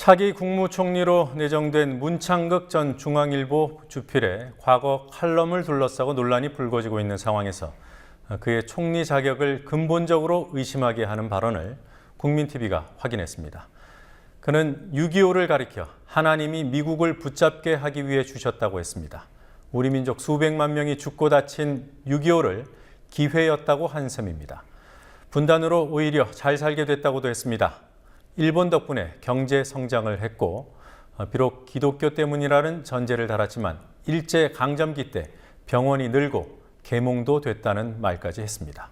차기 국무총리로 내정된 문창극 전 중앙일보 주필의 과거 칼럼을 둘러싸고 논란이 불거지고 있는 상황에서 그의 총리 자격을 근본적으로 의심하게 하는 발언을 국민TV가 확인했습니다. 그는 6.25를 가리켜 하나님이 미국을 붙잡게 하기 위해 주셨다고 했습니다. 우리 민족 수백만 명이 죽고 다친 6.25를 기회였다고 한 셈입니다. 분단으로 오히려 잘 살게 됐다고도 했습니다. 일본 덕분에 경제 성장을 했고 비록 기독교 때문이라는 전제를 달았지만 일제 강점기 때 병원이 늘고 계몽도 됐다는 말까지 했습니다.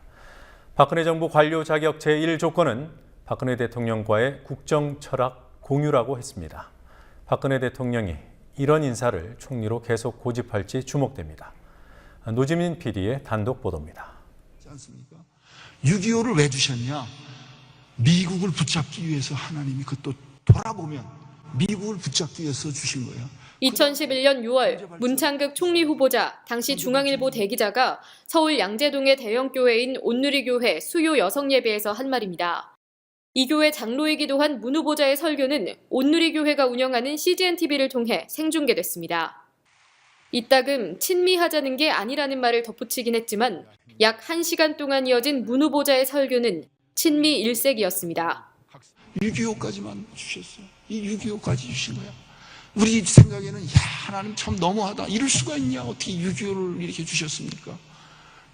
박근혜 정부 관료 자격 제1조건은 박근혜 대통령과의 국정 철학 공유라고 했습니다. 박근혜 대통령이 이런 인사를 총리로 계속 고집할지 주목됩니다. 노지민 PD의 단독 보도입니다. 6.25를 왜 주셨냐? 미국을 붙잡기 위해서 하나님이 그것도 돌아보면 미국을 붙잡기 위해서 주신 거예요. 2011년 6월 문창극 총리 후보자 당시 중앙일보 대기자가 서울 양재동의 대형 교회인 온누리교회 수요 여성 예배에서 한 말입니다. 이 교회 장로이기도 한 문 후보자의 설교는 온누리교회가 운영하는 CGN-TV를 통해 생중계됐습니다. 이따금 친미하자는 게 아니라는 말을 덧붙이긴 했지만 약 1시간 동안 이어진 문 후보자의 설교는 친미 일색이었습니다. 6.25까지만 주셨어요. 이 6.25까지 주신 거야. 우리 생각에는 하나님 참 너무하다. 이럴 수가 있냐? 어떻게 6.25를 이렇게 주셨습니까?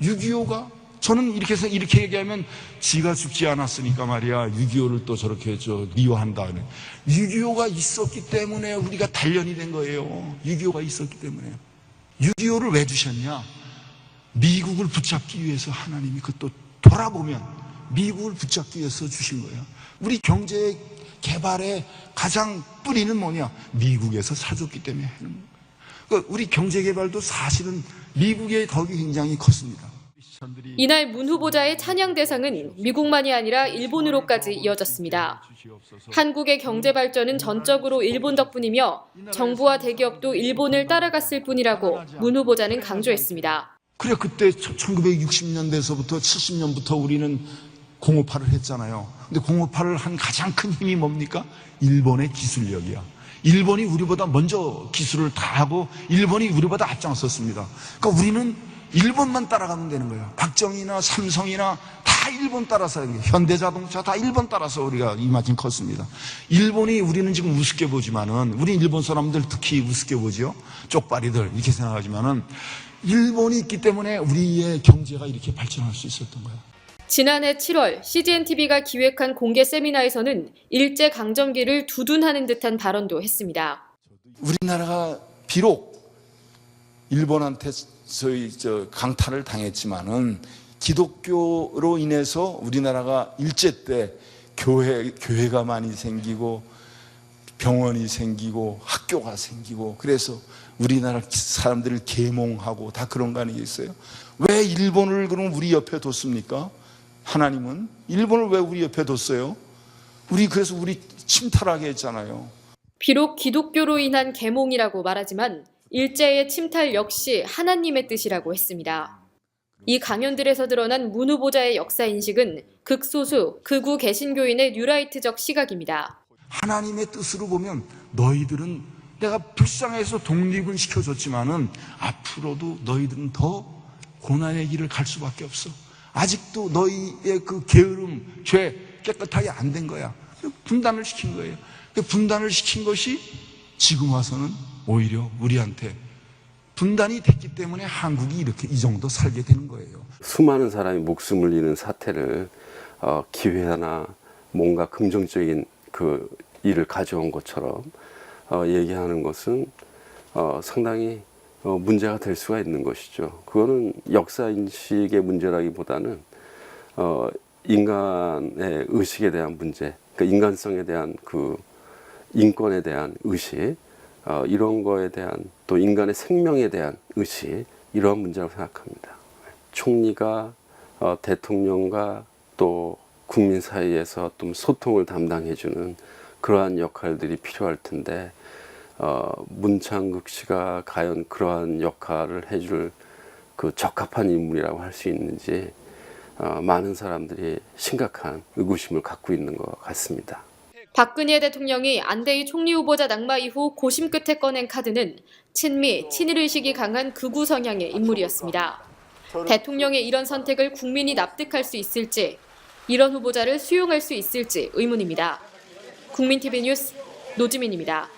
6.25가 저는 이렇게 얘기하면 지가 죽지 않았으니까 말이야 6.25를 또 저렇게 미워한다. 6.25가 있었기 때문에 우리가 단련이 된 거예요. 6.25가 있었기 때문에. 6.25를 왜 주셨냐? 미국을 붙잡기 위해서 하나님이 그것도 돌아보면 미국을 붙잡기 위해서 주신 거예요. 우리 경제 개발의 가장 뿌리는 뭐냐? 미국에서 사줬기 때문에 하는 거예요. 그러니까 우리 경제 개발도 사실은 미국의 덕이 굉장히 컸습니다. 이날 문 후보자의 찬양 대상은 미국만이 아니라 일본으로까지 이어졌습니다. 한국의 경제 발전은 전적으로 일본 덕분이며 정부와 대기업도 일본을 따라갔을 뿐이라고 문 후보자는 강조했습니다. 그래 그때 1960년대에서부터 70년부터 우리는 공업화를 했잖아요. 근데 공업화를 한 가장 큰 힘이 뭡니까? 일본의 기술력이야. 일본이 우리보다 먼저 기술을 다 하고 일본이 우리보다 앞장섰습니다. 그러니까 우리는 일본만 따라가면 되는 거예요. 박정희나 삼성이나 다 일본 따라서 현대자동차 다 일본 따라서 우리가 이만큼 컸습니다. 일본이 우리는 지금 우습게 보지만은 우리 일본 사람들 특히 우습게 보죠. 쪽발이들 이렇게 생각하지만은 일본이 있기 때문에 우리의 경제가 이렇게 발전할 수 있었던 거예요. 지난해 7월 CGN-TV가 기획한 공개 세미나에서는 일제 강점기를 두둔하는 듯한 발언도 했습니다. 우리나라가 비록 일본한테 강탈을 당했지만은 기독교로 인해서 우리나라가 일제 때 교회가 많이 생기고 병원이 생기고 학교가 생기고 그래서 우리나라 사람들을 계몽하고 다 그런 거 아니겠어요? 왜 일본을 그럼 우리 옆에 뒀습니까? 하나님은 일본을 왜 우리 옆에 뒀어요? 그래서 우리 침탈하게 했잖아요. 비록 기독교로 인한 계몽이라고 말하지만 일제의 침탈 역시 하나님의 뜻이라고 했습니다. 이 강연들에서 드러난 문 후보자의 역사인식은 극소수 극우 개신교인의 뉴라이트적 시각입니다. 하나님의 뜻으로 보면 너희들은 내가 불쌍해서 독립을 시켜줬지만은 앞으로도 너희들은 더 고난의 길을 갈 수밖에 없어. 아직도 너희의 그 게으름, 죄 깨끗하게 안 된 거야. 분단을 시킨 거예요. 그 분단을 시킨 것이 지금 와서는 오히려 우리한테 분단이 됐기 때문에 한국이 이렇게 이 정도 살게 되는 거예요. 수많은 사람이 목숨을 잃은 사태를 기회나 뭔가 긍정적인 그 일을 가져온 것처럼 얘기하는 것은 상당히 문제가 될 수가 있는 것이죠. 그거는 역사인식의 문제라기보다는 인간의 의식에 대한 문제, 그러니까 인간성에 대한 그 인권에 대한 의식, 이런 거에 대한 또 인간의 생명에 대한 의식, 이러한 문제라고 생각합니다. 총리가 대통령과 또 국민 사이에서 좀 소통을 담당해주는 그러한 역할들이 필요할 텐데 문창극 씨가 과연 그러한 역할을 해줄 그 적합한 인물이라고 할 수 있는지 많은 사람들이 심각한 의구심을 갖고 있는 것 같습니다. 박근혜 대통령이 안대희 총리 후보자 낙마 이후 고심 끝에 꺼낸 카드는 친미, 친일의식이 강한 극우 성향의 인물이었습니다. 대통령의 이런 선택을 국민이 납득할 수 있을지, 이런 후보자를 수용할 수 있을지 의문입니다. 국민TV 뉴스 노지민입니다.